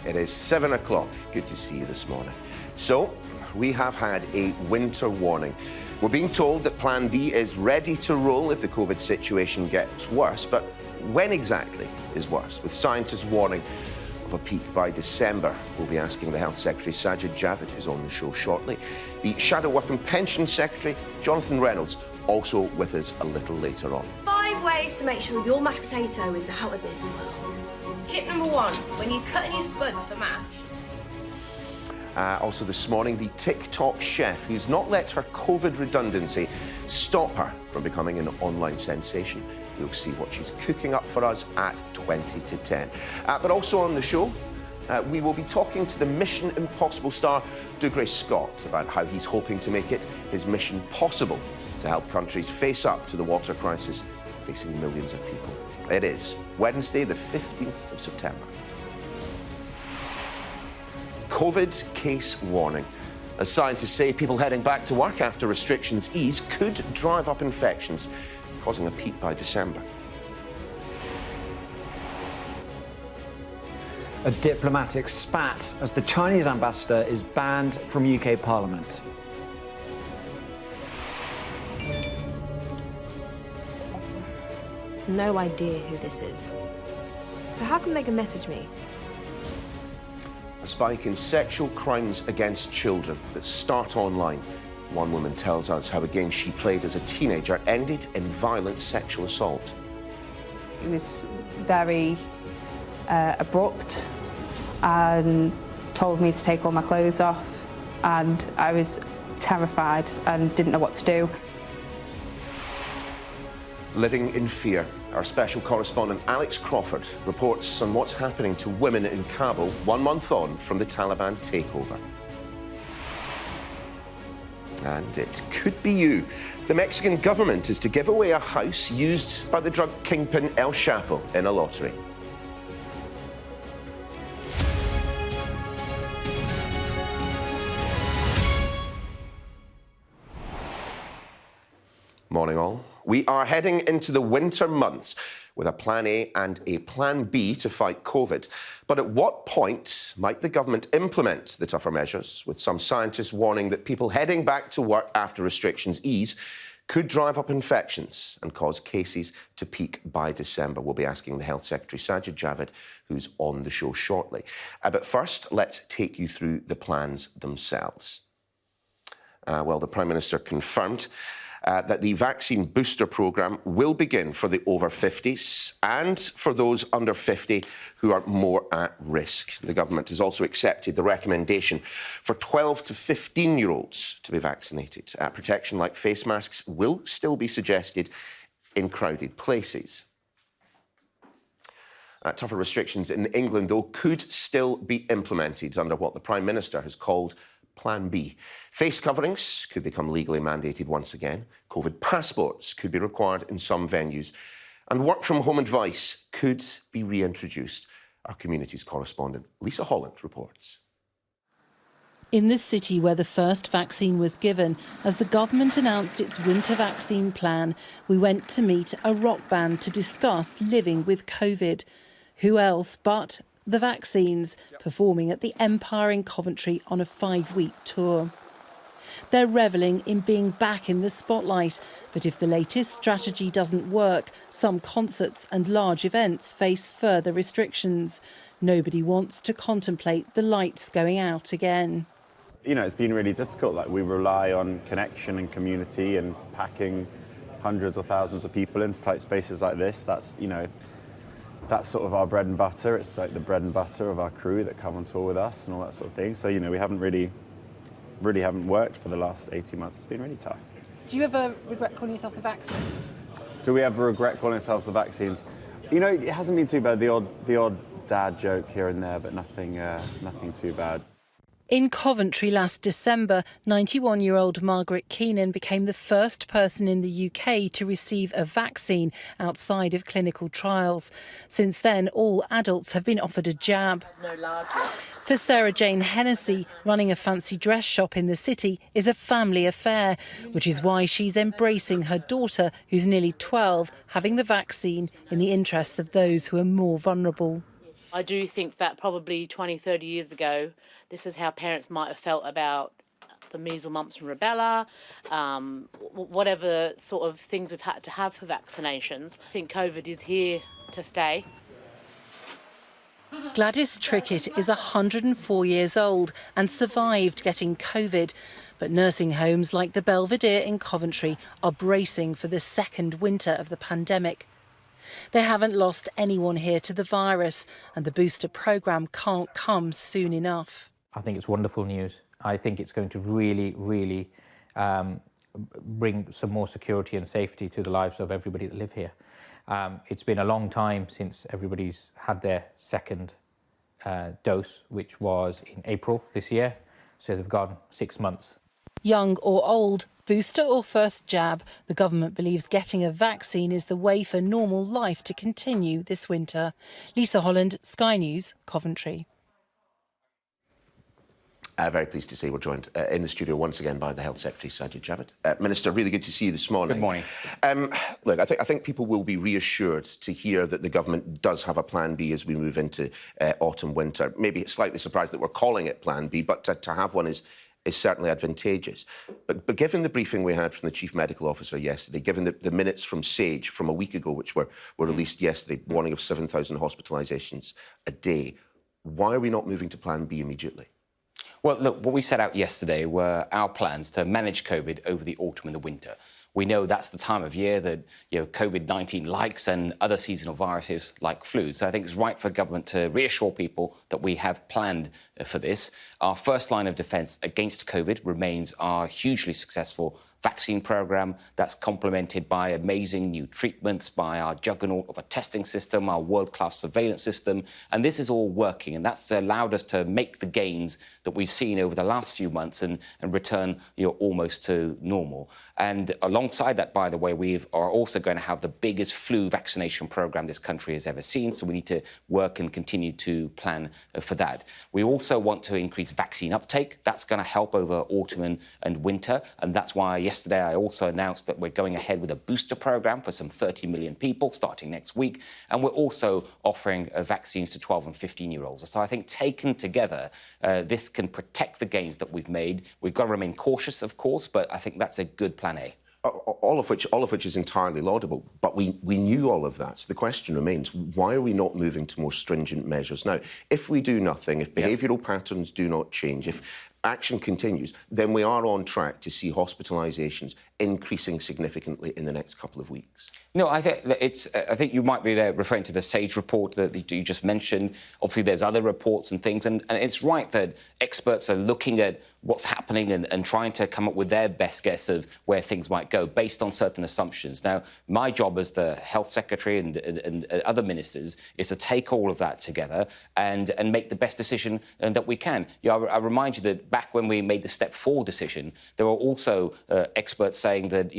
It is 7 o'clock. Good to see you this morning. So, we have had a winter warning. We're being told that Plan B is ready to roll if the COVID situation gets worse, but when exactly is worse? With scientists warning of a peak by December. We'll be asking the Health Secretary Sajid Javid, who's on the show shortly. The Shadow Work and Pension Secretary, Jonathan Reynolds, also with us a little later on. 5 ways to make sure your mashed potato is out of this world. Tip number 1, when you're cutting your spuds for mash. Also this morning, the TikTok chef who's not let her COVID redundancy stop her from becoming an online sensation. We'll see what she's cooking up for us at 20 to 10. But also on the show, we will be talking to the Mission Impossible star Douglas Scott about how he's hoping to make it his mission possible to help countries face up to the water crisis facing millions of people. It is Wednesday, the 15th of September. COVID case warning. As scientists say, people heading back to work after restrictions ease could drive up infections, causing a peak by December. A diplomatic spat as the Chinese ambassador is banned from UK Parliament. No idea who this is. So how can Meghan message me? A spike in sexual crimes against children that start online. One woman tells us how a game she played as a teenager ended in violent sexual assault. It was very abrupt and told me to take all my clothes off, and I was terrified and didn't know what to do. Living in fear, our special correspondent Alex Crawford reports on what's happening to women in Kabul 1 month on from the Taliban takeover. And it could be you. The Mexican government is to give away a house used by the drug kingpin El Chapo in a lottery. Morning all. We are heading into the winter months with a Plan A and a Plan B to fight COVID. But at what point might the government implement the tougher measures, with some scientists warning that people heading back to work after restrictions ease could drive up infections and cause cases to peak by December? We'll be asking the Health Secretary Sajid Javid, who's on the show shortly. But first, let's take you through the plans themselves. Well, the Prime Minister confirmed that the vaccine booster programme will begin for the over 50s and for those under 50 who are more at risk. The government has also accepted the recommendation for 12 to 15-year-olds to be vaccinated. Protection like face masks will still be suggested in crowded places. Tougher restrictions in England, though, could still be implemented under what the Prime Minister has called Plan B. Face coverings could become legally mandated once again. COVID passports could be required in some venues. And work-from-home advice could be reintroduced. Our communities correspondent Lisa Holland reports. In the city where the first vaccine was given, as the government announced its winter vaccine plan, we went to meet a rock band to discuss living with COVID. Who else but the vaccines, performing at the Empire in Coventry on a 5-week tour. They're revelling in being back in the spotlight, but if the latest strategy doesn't work, some concerts and large events face further restrictions. Nobody wants to contemplate the lights going out again. You know, it's been really difficult. Like, we rely on connection and community, and packing hundreds or thousands of people into tight spaces like this, that's, you know, that's sort of our bread and butter. It's like the bread and butter of our crew that come on tour with us and all that sort of thing. So, you know, we haven't really haven't worked for the last 18 months. It's been really tough. Do you ever regret calling yourself the vaccines? Do we ever regret calling ourselves the vaccines? You know, it hasn't been too bad. The odd dad joke here and there, but nothing too bad. In Coventry last December, 91-year-old Margaret Keenan became the first person in the UK to receive a vaccine outside of clinical trials. Since then, all adults have been offered a jab. For Sarah Jane Hennessy, running a fancy dress shop in the city is a family affair, which is why she's embracing her daughter, who's nearly 12, having the vaccine in the interests of those who are more vulnerable. I do think that probably 20, 30 years ago, this is how parents might have felt about the measles, mumps and rubella, whatever sort of things we've had to have for vaccinations. I think COVID is here to stay. Gladys Trickett is 104 years old and survived getting COVID. But nursing homes like the Belvedere in Coventry are bracing for the second winter of the pandemic. They haven't lost anyone here to the virus, and the booster programme can't come soon enough. I think it's wonderful news. I think it's going to really, really bring some more security and safety to the lives of everybody that live here. It's been a long time since everybody's had their second dose, which was in April this year. So they've gone 6 months. Young or old, booster or first jab, the government believes getting a vaccine is the way for normal life to continue this winter. Lisa Holland, Sky News, Coventry. Very pleased to say we're joined in the studio once again by the Health Secretary Sajid Javid. Minister, really good to see you this morning. Good morning. Look, I think people will be reassured to hear that the government does have a plan B as we move into autumn, winter. Maybe it's slightly surprised that we're calling it plan B, but to have one is certainly advantageous. But given the briefing we had from the Chief Medical Officer yesterday, given the minutes from SAGE from a week ago, which were released yesterday, warning of 7,000 hospitalisations a day, why are we not moving to plan B immediately? Well, look, what we set out yesterday were our plans to manage COVID over the autumn and the winter. We know that's the time of year that COVID-19 likes and other seasonal viruses like flu. So I think it's right for government to reassure people that we have planned for this. Our first line of defence against COVID remains our hugely successful vaccine programme that's complemented by amazing new treatments, by our juggernaut of a testing system, our world-class surveillance system. And this is all working, and that's allowed us to make the gains that we've seen over the last few months and return almost to normal. And alongside that, by the way, we are also going to have the biggest flu vaccination programme this country has ever seen, so we need to work and continue to plan for that. We also want to increase vaccine uptake. That's going to help over autumn and winter, and that's why yesterday I also announced that we're going ahead with a booster programme for some 30 million people starting next week, and we're also offering vaccines to 12 and 15-year-olds. So I think taken together, this can protect the gains that we've made. We've got to remain cautious, of course, but I think that's a good plan A. All of which is entirely laudable, but we knew all of that. So the question remains, why are we not moving to more stringent measures now? If we do nothing, if behavioural patterns do not change, if action continues, then we are on track to see hospitalisations increasing significantly in the next couple of weeks. No, I think you might be there referring to the SAGE report that you just mentioned. Obviously, there's other reports and things, and it's right that experts are looking at what's happening and trying to come up with their best guess of where things might go based on certain assumptions. Now, my job as the Health Secretary and other ministers is to take all of that together and make the best decision that we can. I remind you that back when we made the Step 4 decision, there were also experts saying that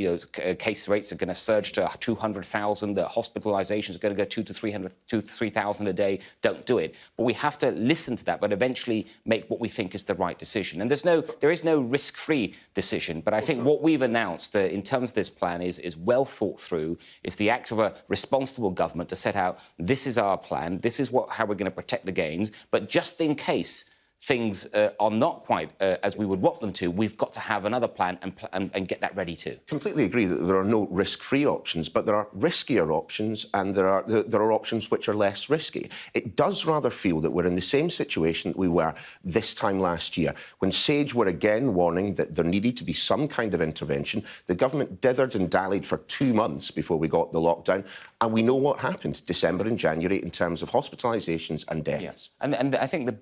case rates are going to surge to 200,000, that hospitalisations are going to go 2,000 to 3,000 a day. Don't do it. But we have to listen to that, but eventually make what we think is the right decision. And there is no risk-free decision. But I think what we've announced in terms of this plan is well thought through. It's the act of a responsible government to set out, this is our plan, this is how we're going to protect the gains. But just in case things are not quite as we would want them to, we've got to have another plan and get that ready too. Completely agree that there are no risk-free options, but there are riskier options and there are options which are less risky. It does rather feel that we're in the same situation that we were this time last year, when SAGE were again warning that there needed to be some kind of intervention. The government dithered and dallied for 2 months before we got the lockdown, and we know what happened December and January in terms of hospitalisations and deaths. Yes. And I think the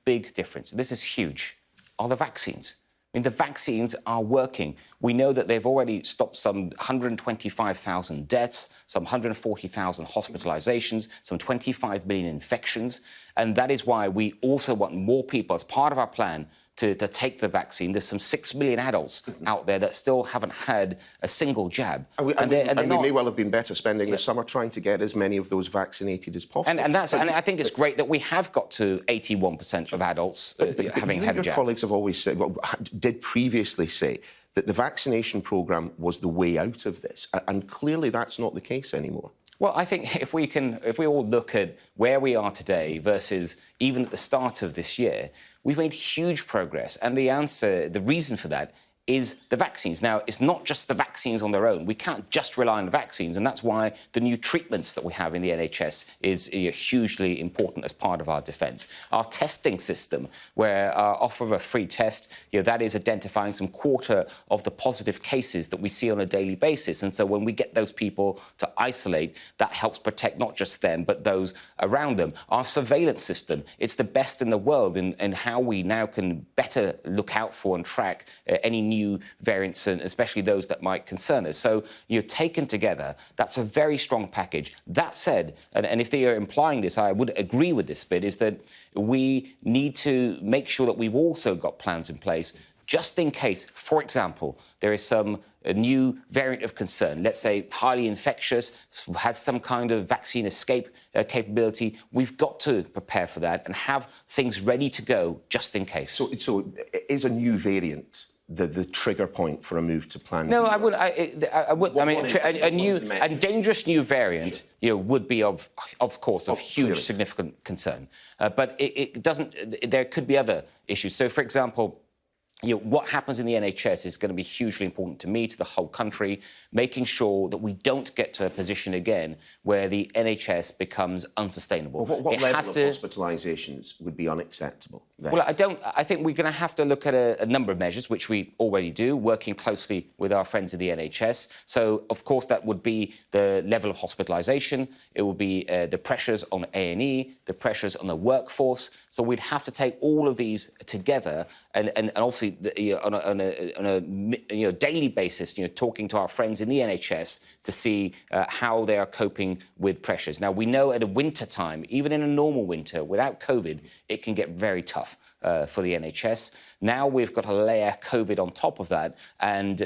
big difference, this is huge, are the vaccines. I mean, the vaccines are working. We know that they've already stopped some 125,000 deaths, some 140,000 hospitalisations, some 25 million infections. And that is why we also want more people, as part of our plan, to take the vaccine. There's some 6 million adults out there that still haven't had a single jab. And we may well have been better spending the summer trying to get as many of those vaccinated as possible. And I think it's great that we have got to 81% of adults having had a jab. Your colleagues have always said, did previously say, that the vaccination programme was the way out of this. And clearly that's not the case anymore. Well, I think if we all look at where we are today versus even at the start of this year, we've made huge progress. And the reason for that is the vaccines. Now, it's not just the vaccines on their own. We can't just rely on the vaccines, and that's why the new treatments that we have in the NHS is hugely important as part of our defence. Our testing system, where our offer of a free test, that is identifying some quarter of the positive cases that we see on a daily basis. And so when we get those people to isolate, that helps protect not just them, but those around them. Our surveillance system, it's the best in the world in how we now can better look out for and track any new variants, and especially those that might concern us. So, taken together, that's a very strong package. That said, and if they are implying this, I would agree with this bit, is that we need to make sure that we've also got plans in place just in case, for example, there is a new variant of concern, let's say highly infectious, has some kind of vaccine escape capability. We've got to prepare for that and have things ready to go just in case. So is a new variant the trigger point for a move to Plan B? No, I wouldn't. I would. I mean, a new and dangerous new variant, would be of course of huge significant concern. But it doesn't. There could be other issues. So, for example, what happens in the NHS is going to be hugely important to me, to the whole country, making sure that we don't get to a position again where the NHS becomes unsustainable. Well, what level of hospitalisations would be unacceptable then? Well, I think we're going to have to look at a number of measures, which we already do, working closely with our friends in the NHS. So, of course, that would be the level of hospitalisation. It would be the pressures on A&E, the pressures on the workforce. So we'd have to take all of these together and obviously on a daily basis, talking to our friends in the NHS to see how they are coping with pressures. Now, we know at a winter time, even in a normal winter, without COVID, it can get very tough for the NHS. Now we've got to layer COVID on top of that, and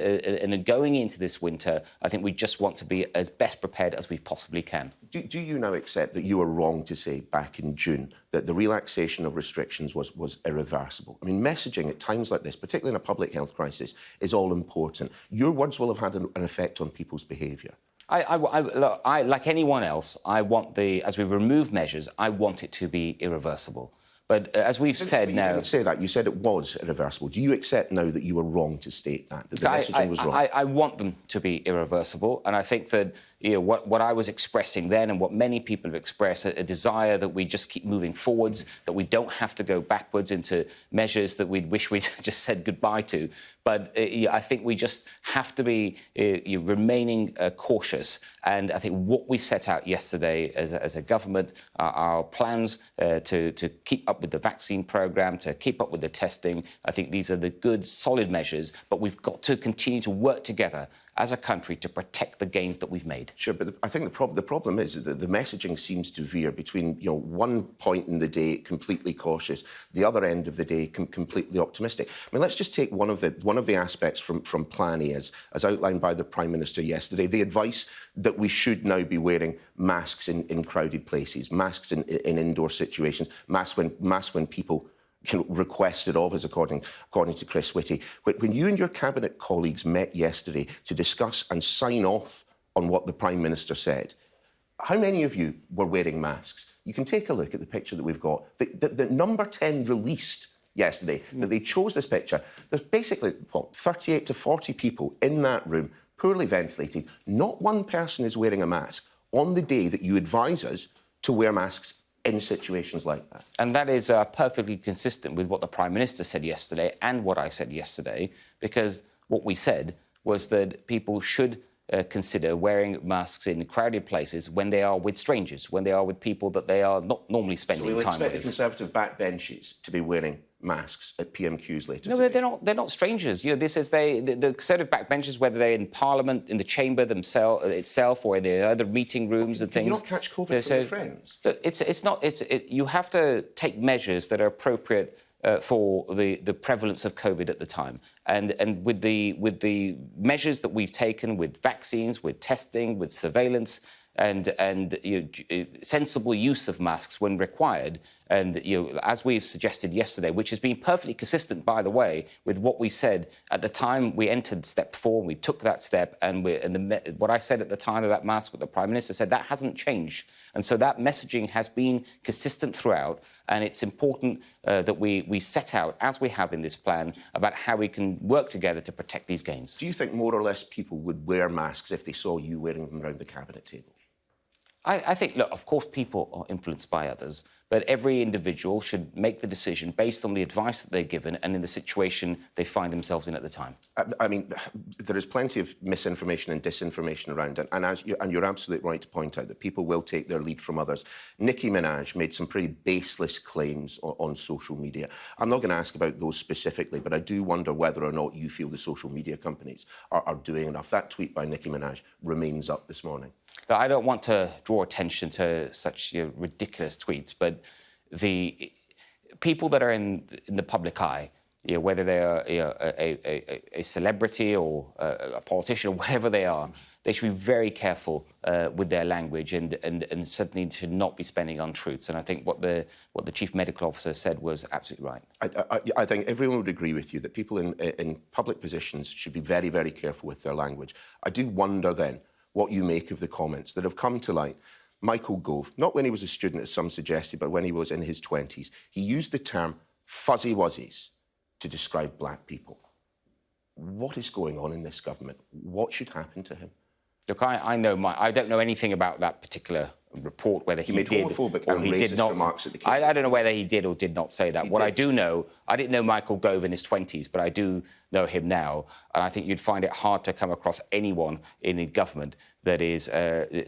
going into this winter, I think we just want to be as best prepared as we possibly can. Do you now accept that you were wrong to say back in June that the relaxation of restrictions was irreversible? I mean, messaging at times like this, particularly in a public health crisis, is all important. Your words will have had an effect on people's behaviour. I, like anyone else, as we remove measures, I want it to be irreversible. But as we've said now... You didn't say that. You said it was irreversible. Do you accept now that you were wrong to state that the messaging was wrong? I want them to be irreversible, and I think that what I was expressing then and what many people have expressed, a desire that we just keep moving forwards, that we don't have to go backwards into measures that we'd wish we'd just said goodbye to. But I think we just have to be remaining cautious. And I think what we set out yesterday as a government, our plans to keep up with the vaccine programme, to keep up with the testing, I think these are the good, solid measures. But we've got to continue to work together as a country to protect the gains that we've made. Sure, but I think the problem is that the messaging seems to veer between one point in the day completely cautious, the other end of the day completely optimistic. I mean, let's just take one of the aspects from Plan A as outlined by the Prime Minister yesterday, the advice that we should now be wearing masks in crowded places, masks in indoor situations, masks when people requested of us, according to Chris Whitty. When you and your Cabinet colleagues met yesterday to discuss and sign off on what the Prime Minister said, how many of you were wearing masks? You can take a look at the picture that we've got. The number 10 released yesterday, that they chose this picture. There's basically, 38 to 40 people in that room, poorly ventilated. Not one person is wearing a mask on the day that you advise us to wear masks in situations like that. And that is perfectly consistent with what the Prime Minister said yesterday and what I said yesterday, because what we said was that people should consider wearing masks in crowded places when they are with strangers, when they are with people that they are not normally spending time with. So we'll expect the Conservative backbenches to be wearing masks at PMQs later today? No, they're not strangers. This is the Conservative backbenchers, whether they're in Parliament, in the chamber itself, or in the other meeting rooms and things. Can you not catch COVID from your friends? You have to take measures that are appropriate for the prevalence of COVID at the time. And with the measures that we've taken with vaccines, with testing, with surveillance, and sensible use of masks when required, And as we've suggested yesterday, which has been perfectly consistent, by the way, with what we said at the time we entered step 4, we took that step, and what I said at the time about masks, what the Prime Minister said, that hasn't changed. And so that messaging has been consistent throughout, and it's important that we set out, as we have in this plan, about how we can work together to protect these gains. Do you think more or less people would wear masks if they saw you wearing them around the cabinet table? I think, look, of course people are influenced by others, but every individual should make the decision based on the advice that they're given and in the situation they find themselves in at the time. I mean, there is plenty of misinformation and disinformation around, and you're absolutely right to point out that people will take their lead from others. Nicki Minaj made some pretty baseless claims on social media. I'm not going to ask about those specifically, but I do wonder whether or not you feel the social media companies are doing enough. That tweet by Nicki Minaj remains up this morning. But I don't want to draw attention to such ridiculous tweets, but the people that are in the public eye, whether they are a celebrity or a politician or whatever they are, they should be very careful with their language and certainly should not be spending untruths. And I think what the Chief Medical Officer said was absolutely right. I think everyone would agree with you that people in public positions should be very, very careful with their language. I do wonder then what you make of the comments that have come to light. Michael Gove, not when he was a student, as some suggested, but when he was in his 20s, he used the term fuzzy wuzzies to describe black people. What is going on in this government? What should happen to him? Look, I don't know anything about that particular report, whether he made did homophobic or and he did racist not. remarks at the I don't know whether he did or did not say that. What I do know, I didn't know Michael Gove in his 20s, but I do know him now, and I think you'd find it hard to come across anyone in the government that is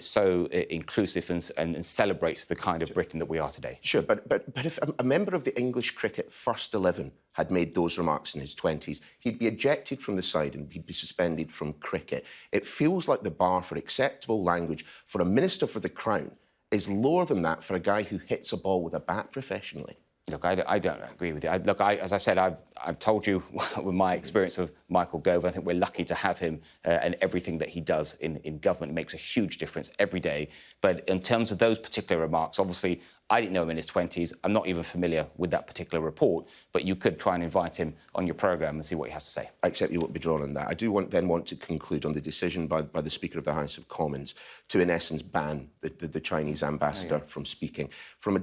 so inclusive and celebrates the kind of Britain that we are today. Sure, but if a member of the English cricket first 11 had made those remarks in his 20s, he'd be ejected from the side and he'd be suspended from cricket. It feels like the bar for acceptable language for a Minister for the Crown is lower than that for a guy who hits a ball with a bat professionally. Look, I don't agree with you. As I said, I've told you with my experience of Michael Gove, I think we're lucky to have him and everything that he does in government. It makes a huge difference every day. But in terms of those particular remarks, obviously, I didn't know him in his 20s. I'm not even familiar with that particular report, but you could try and invite him on your programme and see what he has to say. I accept you won't be drawn on that. I do want to conclude on the decision by the Speaker of the House of Commons to, in essence, ban the Chinese ambassador from speaking. From a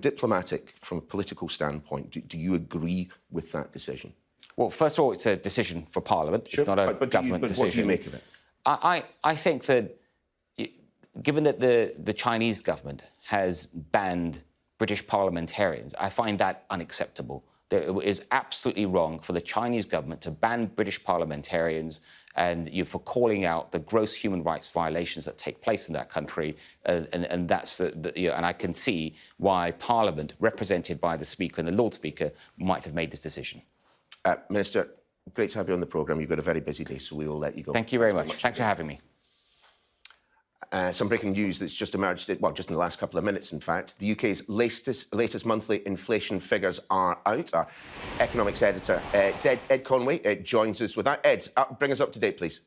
political standpoint, do you agree with that decision? Well, first of all, it's a decision for Parliament. Sure, it's not a government decision. What do you make of it? I think that, given that the Chinese government has banned British parliamentarians, I find that unacceptable. It is absolutely wrong for the Chinese government to ban British parliamentarians and for calling out the gross human rights violations that take place in that country, and that's and I can see why Parliament, represented by the Speaker and the Lord Speaker, might have made this decision. Minister, great to have you on the programme. You've got a very busy day, so we will let you go. Thank you very much. Thanks for having me. Some breaking news that's just emerged, well, just in the last couple of minutes, in fact. The UK's latest monthly inflation figures are out. Our economics editor, Ed Conway, joins us with that. Ed, bring us up to date, please.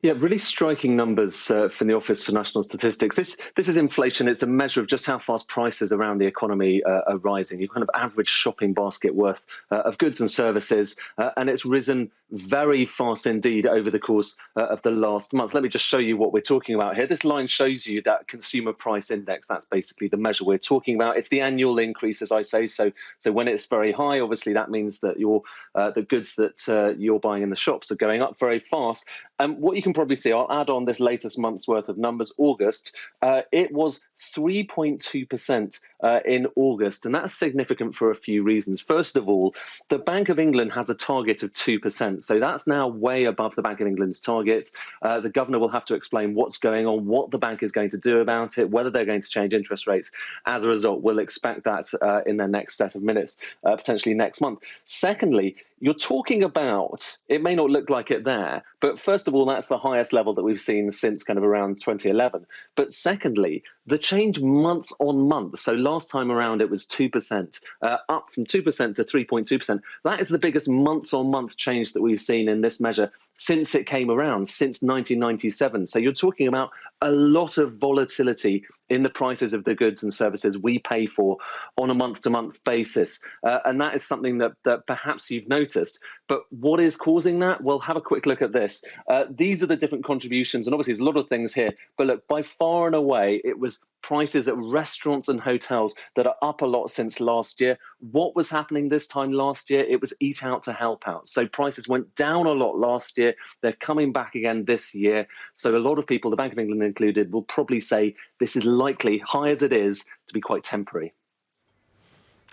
Yeah, really striking numbers from the Office for National Statistics. This is inflation. It's a measure of just how fast prices around the economy are rising. Your kind of average shopping basket worth of goods and services, and it's risen very fast indeed over the course of the last month. Let me just show you what we're talking about here. This line shows you that consumer price index. That's basically the measure we're talking about. It's the annual increase, as I say. So when it's very high, obviously that means that the goods that you're buying in the shops are going up very fast. And what you can probably see, I'll add on this latest month's worth of numbers, August, it was 3.2% in August, and that's significant for a few reasons. First of all, the Bank of England has a target of 2%, so that's now way above the Bank of England's target. The governor will have to explain what's going on, what the bank is going to do about it, whether they're going to change interest rates. As a result, we'll expect that in their next set of minutes, potentially next month. Secondly, you're talking about, it may not look like it there, but first of all, that's the highest level that we've seen since kind of around 2011. But secondly, the change month on month. So last time around, it was 2%, up from 2% to 3.2%. That is the biggest month on month change that we've seen in this measure since it came around, since 1997. So you're talking about a lot of volatility in the prices of the goods and services we pay for on a month-to-month basis. And that is something that perhaps you've noticed. But what is causing that? Well, have a quick look at this. These are the different contributions, and obviously there's a lot of things here. But look, by far and away, it was prices at restaurants and hotels that are up a lot since last year. What was happening this time last year? It was eat out to help out. So prices went down a lot last year. They're coming back again this year. So a lot of people, the Bank of England included, will probably say this is likely, high as it is, to be quite temporary.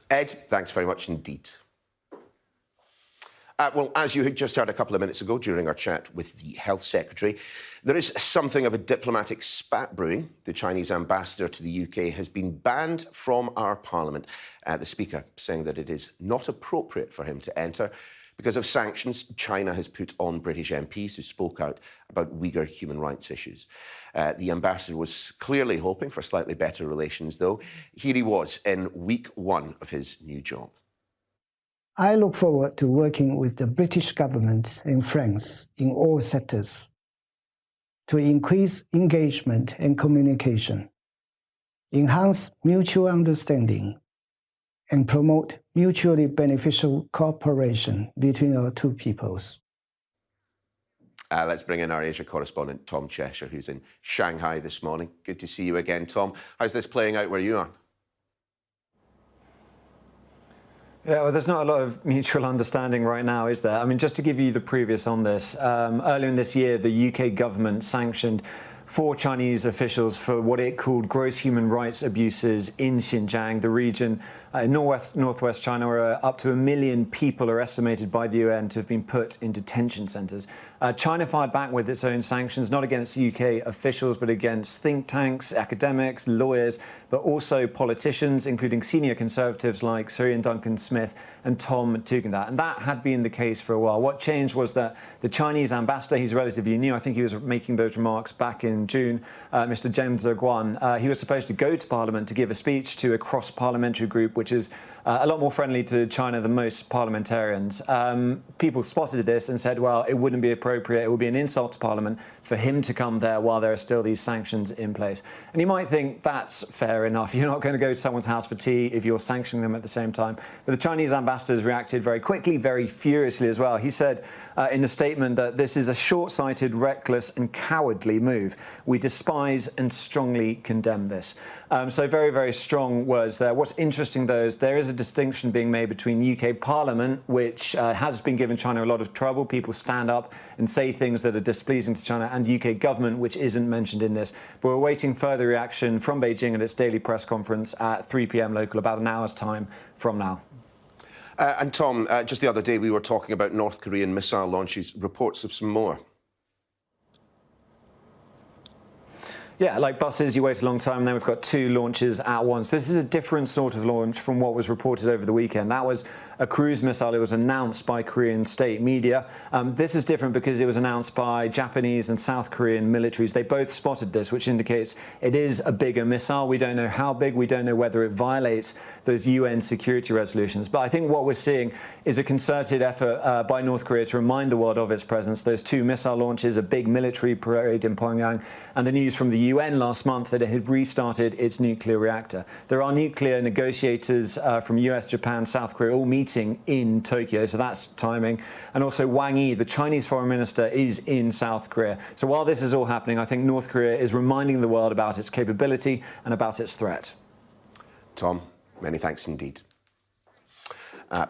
Ed, thanks very much indeed. Well, as you had just heard a couple of minutes ago during our chat with the Health Secretary, there is something of a diplomatic spat brewing. The Chinese ambassador to the UK has been banned from our parliament. The Speaker saying that it is not appropriate for him to enter because of sanctions China has put on British MPs who spoke out about Uyghur human rights issues. The ambassador was clearly hoping for slightly better relations, though. Here he was in week one of his new job. I look forward to working with the British government and France in all sectors to increase engagement and communication, enhance mutual understanding, and promote mutually beneficial cooperation between our two peoples. Let's bring in our Asia correspondent, Tom Cheshire, who's in Shanghai this morning. Good to see you again, Tom. How's this playing out where you are? Yeah, well, there's not a lot of mutual understanding right now, is there? I mean, just to give you the previous on this, earlier in this year, the UK government sanctioned 4 Chinese officials for what it called gross human rights abuses in Xinjiang, the region in northwest China, where up to 1 million people are estimated by the UN to have been put in detention centres. China fired back with its own sanctions, not against UK officials, but against think tanks, academics, lawyers, but also politicians, including senior conservatives like Sir Ian Duncan Smith and Tom Tugendhat. And that had been the case for a while. What changed was that the Chinese ambassador, he's relatively new, I think he was making those remarks back in June, Mr. Zheng Zheguan, he was supposed to go to Parliament to give a speech to a cross-parliamentary group, which is a lot more friendly to China than most parliamentarians. People spotted this and said, well, it wouldn't be appropriate, it would be an insult to Parliament for him to come there while there are still these sanctions in place. And you might think that's fair enough. You're not going to go to someone's house for tea if you're sanctioning them at the same time. But the Chinese ambassadors reacted very quickly, very furiously as well. He said in a statement that this is a short-sighted, reckless and cowardly move. We despise and strongly condemn this. So very, very strong words there. What's interesting, though, is there is a distinction being made between UK Parliament, which has been giving China a lot of trouble. People stand up and say things that are displeasing to China, and UK government, which isn't mentioned in this. But we're awaiting further reaction from Beijing at its daily press conference at 3 p.m. local, about an hour's time from now. And Tom, just the other day we were talking about North Korean missile launches, reports of some more. Yeah, like buses, you wait a long time, and then we've got 2 launches at once. This is a different sort of launch from what was reported over the weekend. That was a cruise missile. It was announced by Korean state media. This is different because it was announced by Japanese and South Korean militaries. They both spotted this, which indicates it is a bigger missile. We don't know how big. We don't know whether it violates those UN security resolutions. But I think what we're seeing is a concerted effort by North Korea to remind the world of its presence. Those 2 missile launches, a big military parade in Pyongyang, and the news from the UN last month that it had restarted its nuclear reactor. There are nuclear negotiators from US, Japan, South Korea all meeting in Tokyo, so that's timing. And also Wang Yi, the Chinese foreign minister, is in South Korea. So while this is all happening, I think North Korea is reminding the world about its capability and about its threat. Tom, many thanks indeed.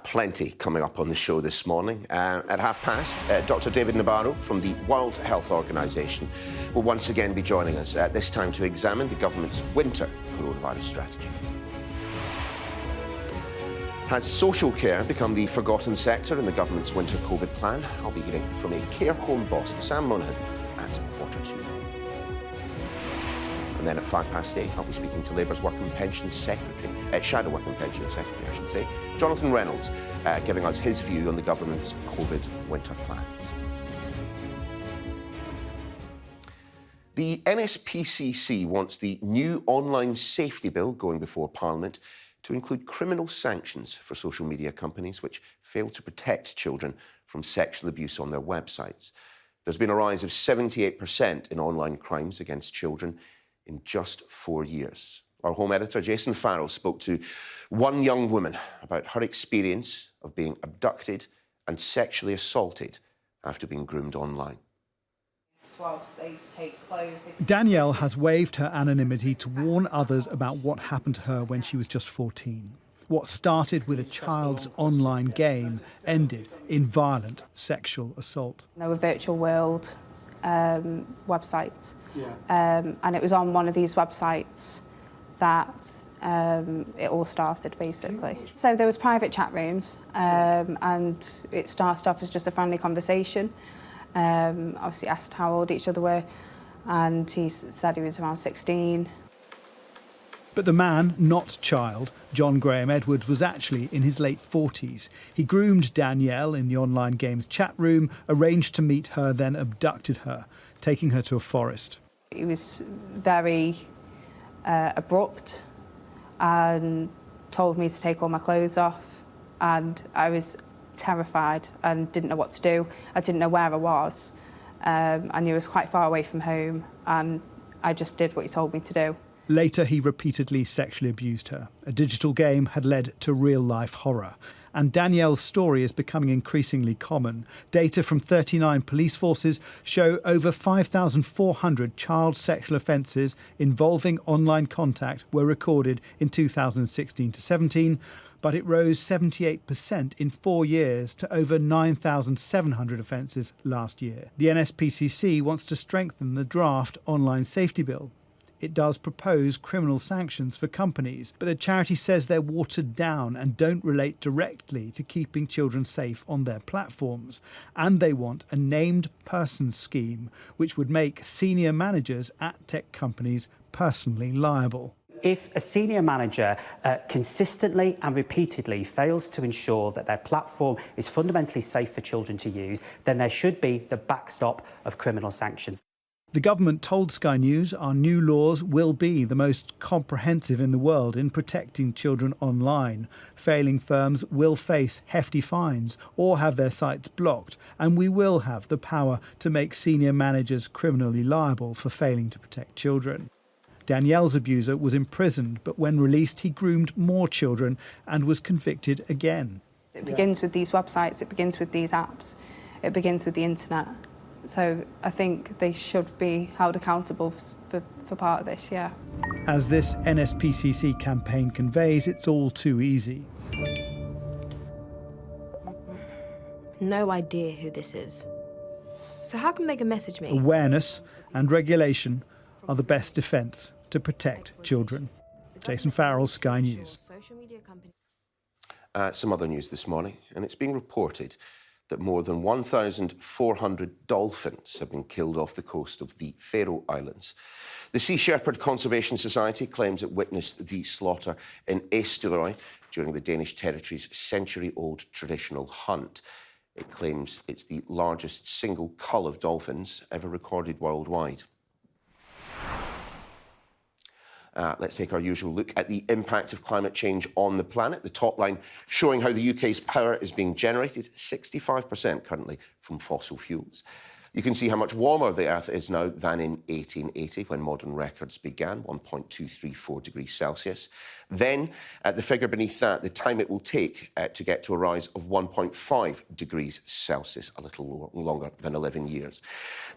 Plenty coming up on the show this morning. At past, Dr David Nabarro from the World Health Organization will once again be joining us, this time to examine the government's winter coronavirus strategy. Has social care become the forgotten sector in the government's winter COVID plan? I'll be hearing from a care home boss, Sam Monaghan, at 2:15. And then at 8:05, I'll be speaking to Labour's Work and Pensions Secretary, Shadow Work and Pensions Secretary, I should say, Jonathan Reynolds, giving us his view on the government's COVID winter plans. The NSPCC wants the new online safety bill going before Parliament to include criminal sanctions for social media companies which fail to protect children from sexual abuse on their websites. There's been a rise of 78% in online crimes against children in just 4 years. Our home editor, Jason Farrell, spoke to one young woman about her experience of being abducted and sexually assaulted after being groomed online. Danielle has waived her anonymity to warn others about what happened to her when she was just 14. What started with a child's online game ended in violent sexual assault. There were virtual world websites, and it was on one of these websites that it all started, basically. So there was private chat rooms, and it started off as just a friendly conversation. Obviously asked how old each other were, and he said he was around 16. But the man, not child, John Graham Edwards, was actually in his late 40s. He groomed Danielle in the online game's chat room, arranged to meet her, then abducted her, taking her to a forest. He was very abrupt and told me to take all my clothes off, and I was terrified and didn't know what to do. I didn't know where I was. I knew I was quite far away from home, and I just did what he told me to do. Later, he repeatedly sexually abused her. A digital game had led to real-life horror. And Danielle's story is becoming increasingly common. Data from 39 police forces show over 5,400 child sexual offences involving online contact were recorded in 2016 to 17, but it rose 78% in 4 years to over 9,700 offences last year. The NSPCC wants to strengthen the draft online safety bill. It does propose criminal sanctions for companies, but the charity says they're watered down and don't relate directly to keeping children safe on their platforms. And they want a named person scheme, which would make senior managers at tech companies personally liable. If a senior manager consistently and repeatedly fails to ensure that their platform is fundamentally safe for children to use, then there should be the backstop of criminal sanctions. The government told Sky News our new laws will be the most comprehensive in the world in protecting children online. Failing firms will face hefty fines or have their sites blocked, and we will have the power to make senior managers criminally liable for failing to protect children. Danielle's abuser was imprisoned, but when released, he groomed more children and was convicted again. It begins with these websites, it begins with these apps, it begins with the internet. So I think they should be held accountable for part of this, yeah. As this NSPCC campaign conveys, it's all too easy. No idea who this is. So how can Meghan message me? Awareness and regulation are the best defence to protect children. Jason Farrell, Sky News. Some other news this morning, and it's being reported that more than 1,400 dolphins have been killed off the coast of the Faroe Islands. The Sea Shepherd Conservation Society claims it witnessed the slaughter in Eysturoy during the Danish territory's century-old traditional hunt. It claims it's the largest single cull of dolphins ever recorded worldwide. Let's take our usual look at the impact of climate change on the planet. The top line showing how the UK's power is being generated, 65% currently from fossil fuels. You can see how much warmer the Earth is now than in 1880, when modern records began, 1.234 degrees Celsius. Then, the figure beneath that, the time it will take to get to a rise of 1.5 degrees Celsius, a little longer than 11 years.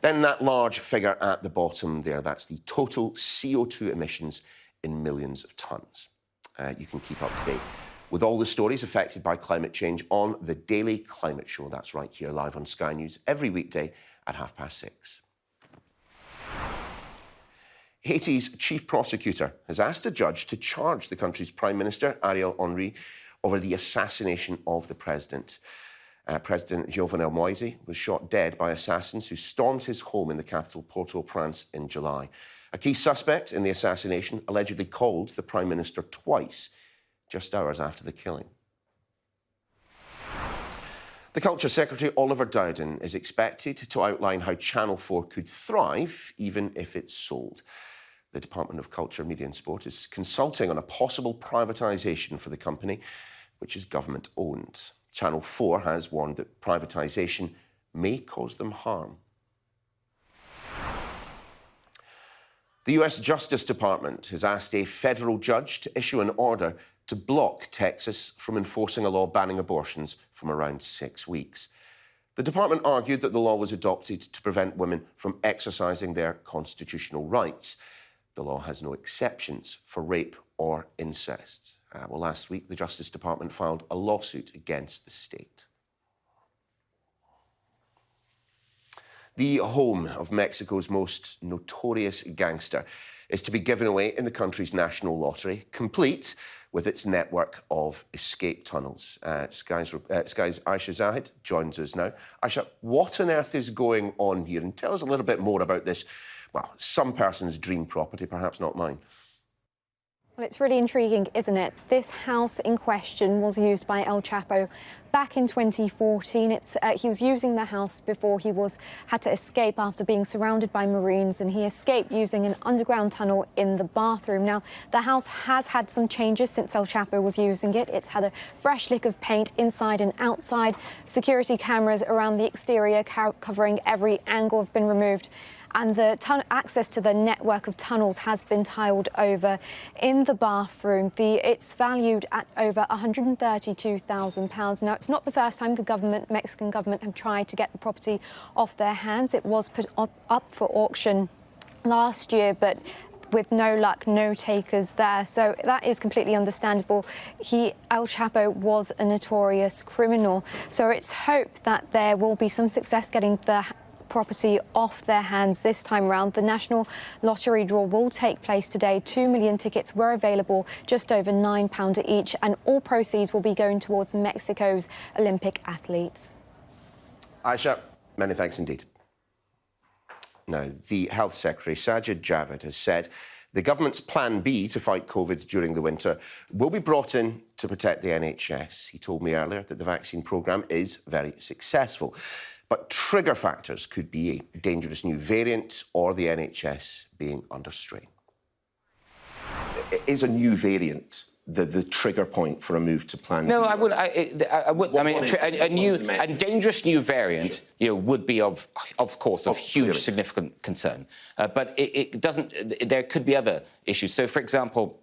Then that large figure at the bottom there, that's the total CO2 emissions in millions of tonnes. You can keep up to date with all the stories affected by climate change on the Daily Climate Show. That's right here, live on Sky News, every weekday at 6:30. Haiti's chief prosecutor has asked a judge to charge the country's Prime Minister, Ariel Henry, over the assassination of the president. President Jovenel Moise was shot dead by assassins who stormed his home in the capital Port-au-Prince in July. A key suspect in the assassination allegedly called the Prime Minister twice, just hours after the killing. The Culture Secretary, Oliver Dowden, is expected to outline how Channel 4 could thrive, even if it's sold. The Department of Culture, Media and Sport is consulting on a possible privatisation for the company, which is government-owned. Channel 4 has warned that privatisation may cause them harm. The US Justice Department has asked a federal judge to issue an order to block Texas from enforcing a law banning abortions from around 6 weeks. The department argued that the law was adopted to prevent women from exercising their constitutional rights. The law has no exceptions for rape or incest. Well, last week, the Justice Department filed a lawsuit against the state. The home of Mexico's most notorious gangster is to be given away in the country's national lottery, complete with its network of escape tunnels. Sky's Aisha Javid joins us now. Aisha, what on earth is going on here? And tell us a little bit more about this, well, some person's dream property, perhaps not mine. Well, it's really intriguing, isn't it? This house in question was used by El Chapo back in 2014. He was using the house before he had to escape after being surrounded by Marines, and he escaped using an underground tunnel in the bathroom. Now, the house has had some changes since El Chapo was using it. It's had a fresh lick of paint inside and outside. Security cameras around the exterior covering every angle have been removed. And the access to the network of tunnels has been tiled over. In the bathroom, it's valued at over £132,000. Now, it's not the first time the Mexican government have tried to get the property off their hands. It was put up for auction last year, but with no luck, no takers there. So that is completely understandable. El Chapo was a notorious criminal. So it's hoped that there will be some success getting the property off their hands this time around. The national lottery draw will take place today. 2 million tickets were available, just over £9 each, and all proceeds will be going towards Mexico's Olympic athletes. Aisha, many thanks indeed. Now, the Health Secretary Sajid Javid has said the government's plan B to fight COVID during the winter will be brought in to protect the NHS. He told me earlier that the vaccine programme is very successful. But trigger factors could be a dangerous new variant or the NHS being under strain. Is a new variant the trigger point for a move to plan? No, I wouldn't. I mean, a dangerous new variant, would be of course, of huge, significant concern. But it doesn't. There could be other issues. So, for example,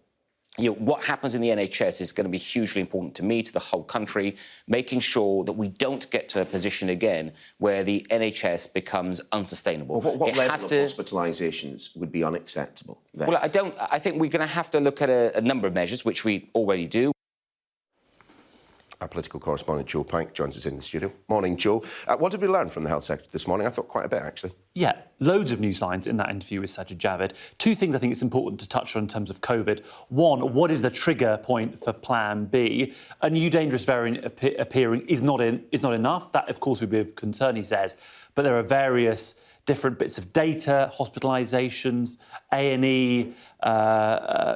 what happens in the NHS is going to be hugely important to me, to the whole country, making sure that we don't get to a position again where the NHS becomes unsustainable. Well, what level of hospitalisations would be unacceptable then? Well, I think we're going to have to look at a number of measures, which we already do. Our political correspondent, Joe Pike, joins us in the studio. Morning, Joe. What did we learn from the Health Secretary this morning? I thought quite a bit, actually. Yeah, loads of news lines in that interview with Sajid Javid. Two things I think it's important to touch on in terms of COVID. One, what is the trigger point for Plan B? A new dangerous variant appearing is not enough. That, of course, would be of concern, he says. But there are various different bits of data, hospitalisations, A&E,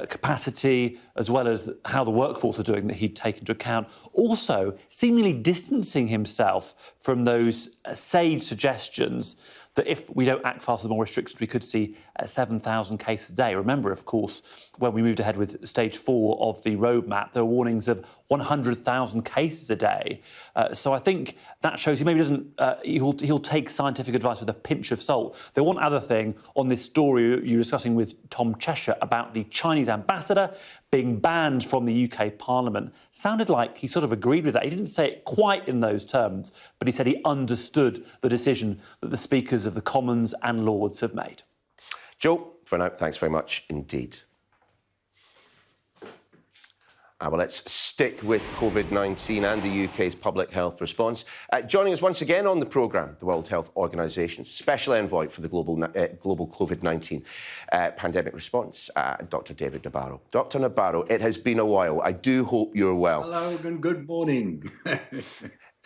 capacity, as well as how the workforce are doing that he'd take into account. Also, seemingly distancing himself from those sage suggestions that if we don't act fast with more restrictions, we could see 7,000 cases a day. Remember, of course, when we moved ahead with stage 4 of the roadmap, there were warnings of 100,000 cases a day. So I think that shows he maybe doesn't. He'll take scientific advice with a pinch of salt. The one other thing on this story you were discussing with Tom Cheshire about the Chinese ambassador being banned from the UK Parliament sounded like he sort of agreed with that. He didn't say it quite in those terms, but he said he understood the decision that the speakers of the Commons and Lords have made. Joe, for now, thanks very much indeed. Well, let's stick with COVID-19 and the UK's public health response. Joining us once again on the programme, the World Health Organization's Special Envoy for the global COVID-19 pandemic response, Dr David Nabarro. Dr Nabarro, it has been a while. I do hope you're well. Hello and good morning.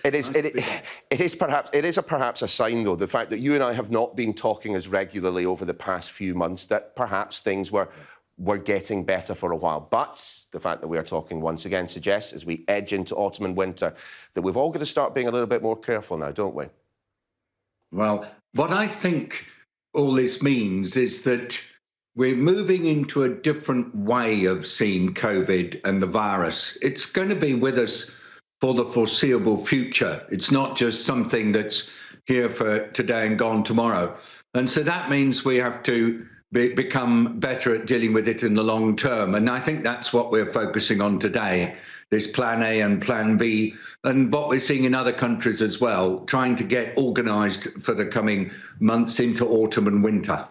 It is perhaps a sign, though, the fact that you and I have not been talking as regularly over the past few months, that perhaps things were getting better for a while. But the fact that we are talking once again suggests, as we edge into autumn and winter, that we've all got to start being a little bit more careful now, don't we? Well, what I think all this means is that we're moving into a different way of seeing COVID and the virus. It's going to be with us for the foreseeable future. It's not just something that's here for today and gone tomorrow. And so that means we have to become better at dealing with it in the long term. And I think that's what we're focusing on today, this Plan A and Plan B, and what we're seeing in other countries as well, trying to get organised for the coming months into autumn and winter.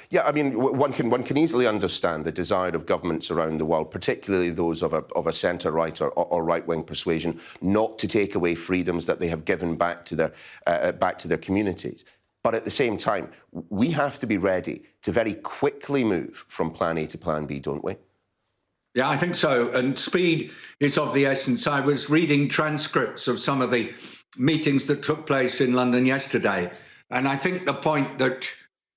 Yeah, I mean, one can easily understand the desire of governments around the world, particularly those of a centre-right or right-wing persuasion, not to take away freedoms that they have given back to their communities. But at the same time, we have to be ready to very quickly move from Plan A to Plan B, don't we? Yeah, I think so. And speed is of the essence. I was reading transcripts of some of the meetings that took place in London yesterday, and I think the point that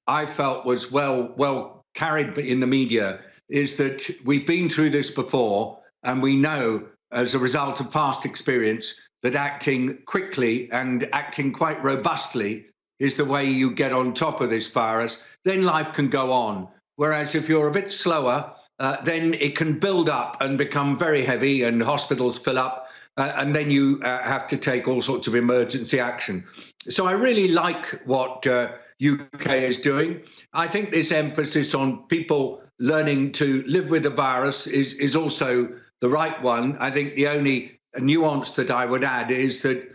I felt was well carried in the media is that we've been through this before, and we know as a result of past experience that acting quickly and acting quite robustly is the way you get on top of this virus. Then life can go on. Whereas if you're a bit slower, then it can build up and become very heavy and hospitals fill up, and then you have to take all sorts of emergency action. So I really like what UK is doing. I think this emphasis on people learning to live with the virus is also the right one. I think the only nuance that I would add is that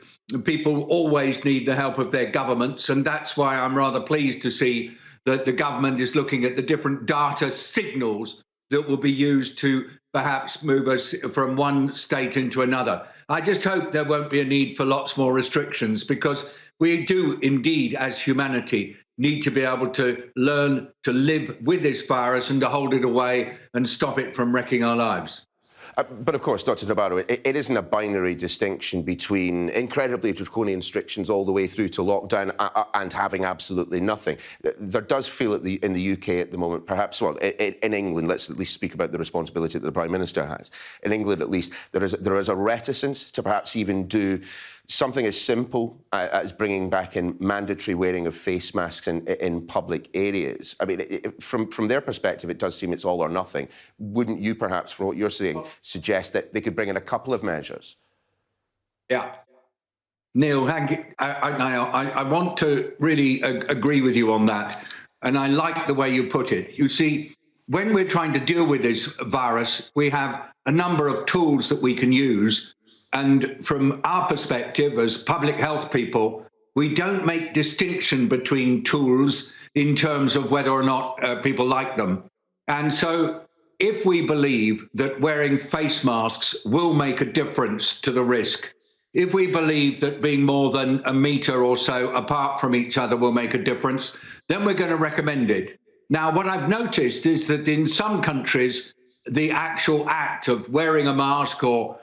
people always need the help of their governments, and that's why I'm rather pleased to see that the government is looking at the different data signals that will be used to perhaps move us from one state into another. I just hope there won't be a need for lots more restrictions, because we do indeed, as humanity, need to be able to learn to live with this virus and to hold it away and stop it from wrecking our lives. But of course, Dr Nabarro, it isn't a binary distinction between incredibly draconian restrictions all the way through to lockdown and having absolutely nothing. There does feel in the UK at the moment, perhaps, well, in England, let's at least speak about the responsibility that the Prime Minister has. In England, at least, there is a reticence to perhaps even do something as simple as bringing back in mandatory wearing of face masks in public areas. I mean, from their perspective, it does seem it's all or nothing. Wouldn't you, perhaps, from what you're saying, suggest that they could bring in a couple of measures? Yeah. Neil, I want to really agree with you on that. And I like the way you put it. You see, when we're trying to deal with this virus, we have a number of tools that we can use. And from our perspective as public health people, we don't make distinction between tools in terms of whether or not people like them. And so if we believe that wearing face masks will make a difference to the risk, if we believe that being more than a metre or so apart from each other will make a difference, then we're going to recommend it. Now, what I've noticed is that in some countries, the actual act of wearing a mask or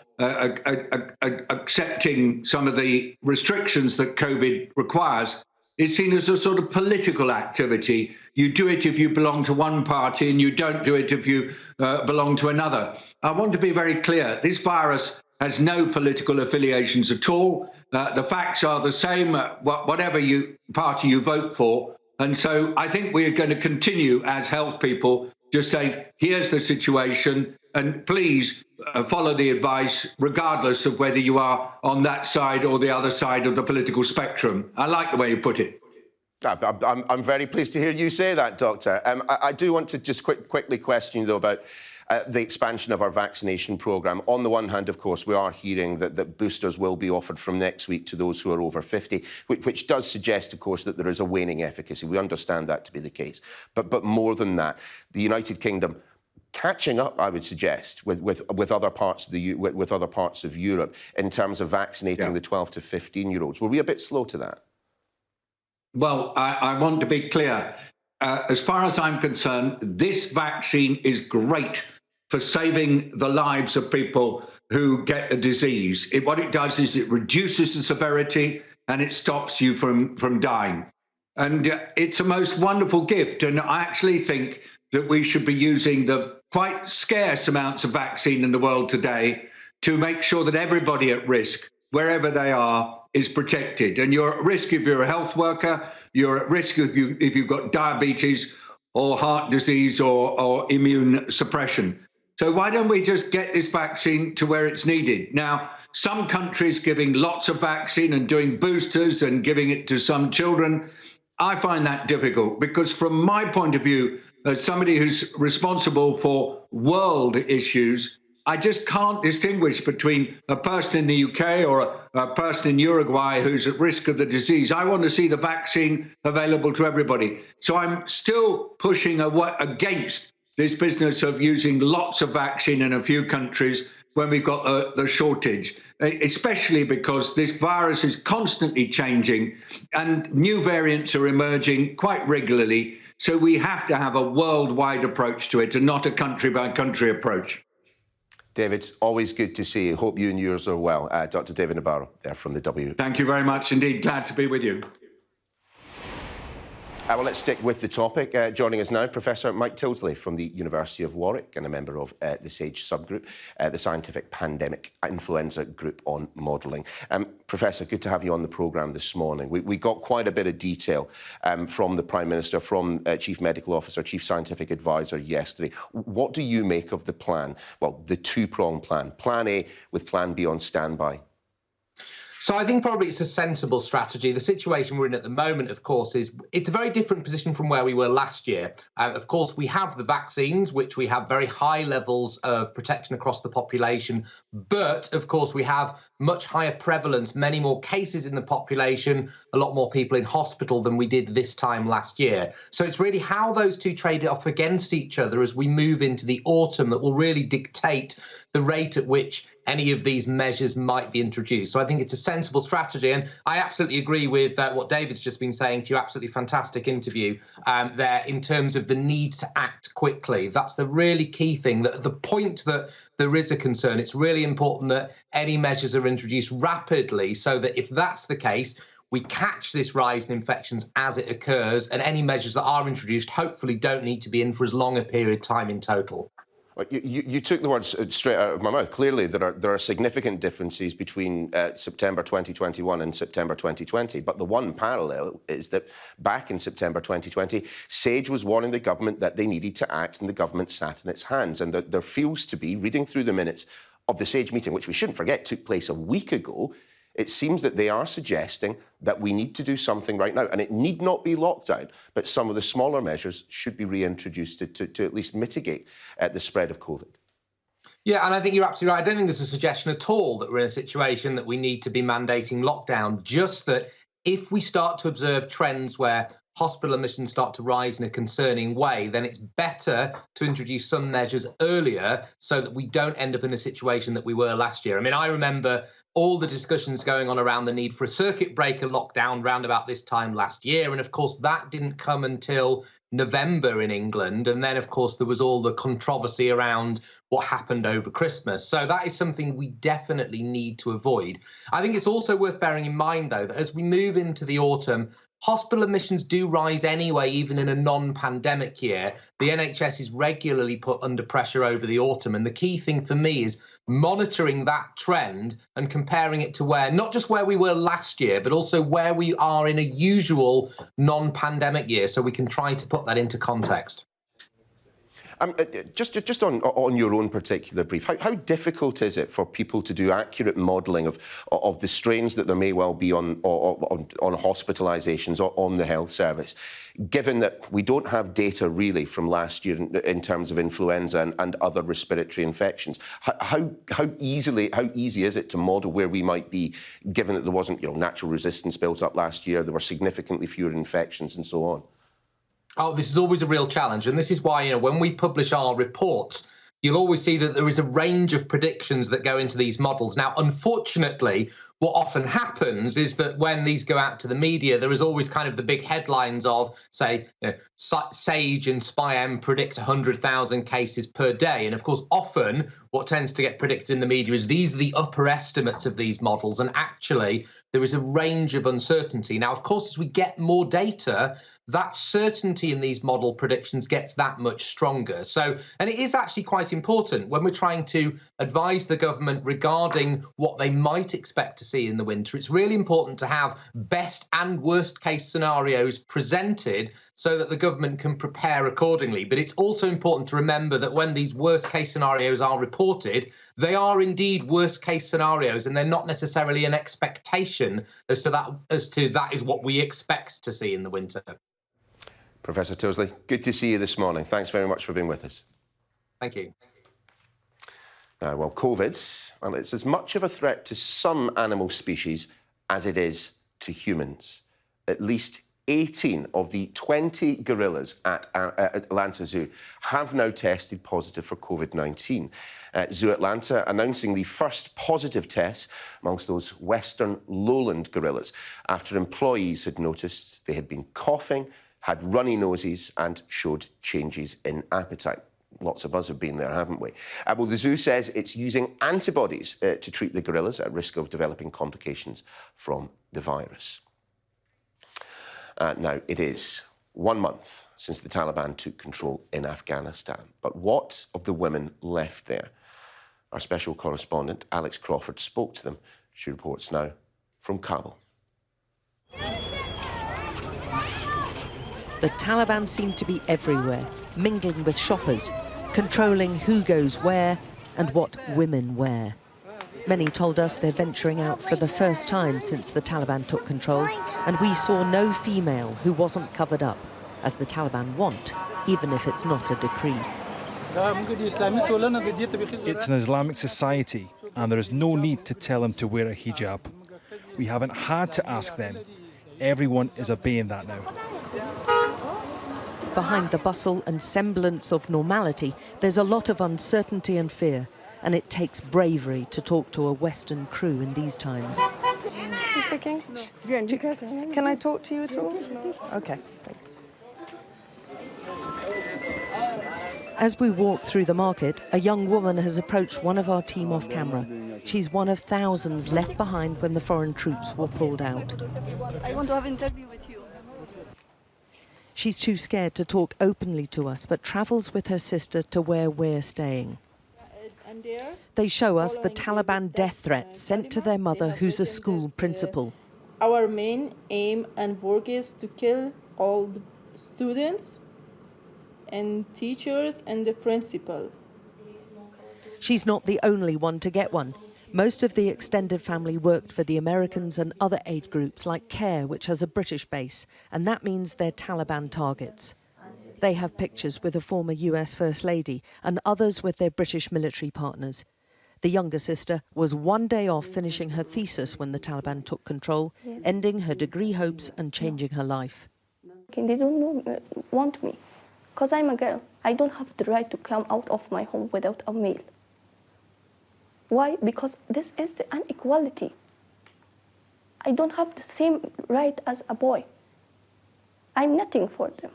accepting some of the restrictions that COVID requires is seen as a sort of political activity. You do it if you belong to one party and you don't do it if you belong to another. I want to be very clear. This virus has no political affiliations at all. The facts are the same, whatever party you vote for. And so I think we're going to continue as health people just saying, here's the situation, and please follow the advice, regardless of whether you are on that side or the other side of the political spectrum. I like the way you put it. I'm very pleased to hear you say that, Doctor. I do want to just quickly question you, though, about the expansion of our vaccination programme. On the one hand, of course, we are hearing that boosters will be offered from next week to those who are over 50, which does suggest, of course, that there is a waning efficacy. We understand that to be the case. But more than that, the United Kingdom catching up, I would suggest, with other parts of Europe in terms of vaccinating the 12 to 15-year-olds. Were we a bit slow to that? Well, I want to be clear. As far as I'm concerned, this vaccine is great for saving the lives of people who get the disease. What it does is it reduces the severity and it stops you from dying. And it's a most wonderful gift. And I actually think that we should be using the quite scarce amounts of vaccine in the world today to make sure that everybody at risk, wherever they are, is protected. And you're at risk if you're a health worker, you're at risk if you've got diabetes or heart disease or immune suppression. So why don't we just get this vaccine to where it's needed? Now, some countries giving lots of vaccine and doing boosters and giving it to some children, I find that difficult because from my point of view, as somebody who's responsible for world issues, I just can't distinguish between a person in the UK or a person in Uruguay who's at risk of the disease. I want to see the vaccine available to everybody. So I'm still pushing against this business of using lots of vaccine in a few countries when we've got the shortage, especially because this virus is constantly changing and new variants are emerging quite regularly. So we have to have a worldwide approach to it and not a country-by-country approach. David, always good to see you. Hope you and yours are well. Dr David Nabarro there from the W. Thank you very much indeed. Glad to be with you. Well, let's stick with the topic. Joining us now, Professor Mike Tilley from the University of Warwick and a member of the SAGE subgroup, the Scientific Pandemic Influenza Group on Modelling. Professor, good to have you on the programme this morning. We got quite a bit of detail from the Prime Minister, from Chief Medical Officer, Chief Scientific Advisor yesterday. What do you make of the plan? Well, the two-pronged plan. Plan A with Plan B on standby. So I think probably it's a sensible strategy. The situation we're in at the moment, of course, is it's a very different position from where we were last year. Of course, we have the vaccines, which we have very high levels of protection across the population. But, of course, we have much higher prevalence, many more cases in the population, a lot more people in hospital than we did this time last year. So it's really how those two trade off against each other as we move into the autumn that will really dictate the rate at which any of these measures might be introduced. So I think it's a sensible strategy. And I absolutely agree with what David's just been saying to you. Absolutely fantastic interview there in terms of the need to act quickly. That's the really key thing. That the point that there is a concern, it's really important that any measures are introduced rapidly so that if that's the case, we catch this rise in infections as it occurs, and any measures that are introduced hopefully don't need to be in for as long a period of time in total. You took the words straight out of my mouth. Clearly, there are significant differences between September 2021 and September 2020. But the one parallel is that back in September 2020, SAGE was warning the government that they needed to act, and the government sat in its hands. And there feels to be, reading through the minutes of the SAGE meeting, which we shouldn't forget took place a week ago, it seems that they are suggesting that we need to do something right now. And it need not be lockdown, but some of the smaller measures should be reintroduced to at least mitigate the spread of COVID. Yeah, and I think you're absolutely right. I don't think there's a suggestion at all that we're in a situation that we need to be mandating lockdown, just that if we start to observe trends where hospital admissions start to rise in a concerning way, then it's better to introduce some measures earlier so that we don't end up in a situation that we were last year. I mean, I remember all the discussions going on around the need for a circuit breaker lockdown round about this time last year. And of course, that didn't come until November in England. And then, of course, there was all the controversy around what happened over Christmas. So that is something we definitely need to avoid. I think it's also worth bearing in mind, though, that as we move into the autumn, hospital admissions do rise anyway, even in a non-pandemic year. The NHS is regularly put under pressure over the autumn. And the key thing for me is monitoring that trend and comparing it to where, not just where we were last year, but also where we are in a usual non-pandemic year, so we can try to put that into context. Just on your own particular brief, how difficult is it for people to do accurate modelling of the strains that there may well be on hospitalisations or on the health service, given that we don't have data really from last year in terms of influenza and other respiratory infections? How easy is it to model where we might be, given that there wasn't natural resistance built up last year, there were significantly fewer infections and so on? Oh, this is always a real challenge. And this is why, when we publish our reports, you'll always see that there is a range of predictions that go into these models. Now, unfortunately, what often happens is that when these go out to the media, there is always kind of the big headlines of, say, SAGE and SPI-M predict 100,000 cases per day. And of course, often what tends to get predicted in the media is these are the upper estimates of these models. And actually, there is a range of uncertainty. Now, of course, as we get more data, that certainty in these model predictions gets that much stronger. So, and it is actually quite important when we're trying to advise the government regarding what they might expect to see in the winter. It's really important to have best and worst case scenarios presented so that the government can prepare accordingly. But it's also important to remember that when these worst case scenarios are reported, they are indeed worst case scenarios, and they're not necessarily an expectation as to that is what we expect to see in the winter. Professor Tilley, good to see you this morning. Thanks very much for being with us. Thank you. Well, COVID, well, it's as much of a threat to some animal species as it is to humans. At least 18 of the 20 gorillas at Atlanta Zoo have now tested positive for COVID-19. Zoo Atlanta announcing the first positive tests amongst those Western lowland gorillas after employees had noticed they had been coughing, had runny noses and showed changes in appetite. Lots of us have been there, haven't we? Well, the zoo says it's using antibodies to treat the gorillas at risk of developing complications from the virus. Now, it is 1 month since the Taliban took control in Afghanistan. But what of the women left there? Our special correspondent, Alex Crawford, spoke to them. She reports now from Kabul. The Taliban seem to be everywhere, mingling with shoppers, controlling who goes where and what women wear. Many told us they're venturing out for the first time since the Taliban took control, and we saw no female who wasn't covered up, as the Taliban want, even if it's not a decree. It's an Islamic society, and there is no need to tell them to wear a hijab. We haven't had to ask them. Everyone is obeying that now. Behind the bustle and semblance of normality, there's a lot of uncertainty and fear, and it takes bravery to talk to a Western crew in these times. You speak English? Can I talk to you at all? Okay, thanks. As we walk through the market, a young woman has approached one of our team off camera. She's one of thousands left behind when the foreign troops were pulled out. I want to have an interview with you. She's too scared to talk openly to us, but travels with her sister to where we're staying. They show us the Taliban death threats sent to their mother, who's a school principal. Our main aim and work is to kill all the students and teachers and the principal. She's not the only one to get one. Most of the extended family worked for the Americans and other aid groups like CARE, which has a British base, and that means they're Taliban targets. They have pictures with a former US First Lady and others with their British military partners. The younger sister was 1 day off finishing her thesis when the Taliban took control, ending her degree hopes and changing her life. They don't want me, because I'm a girl. I don't have the right to come out of my home without a male. Why? Because this is the inequality. I don't have the same right as a boy. I'm nothing for them.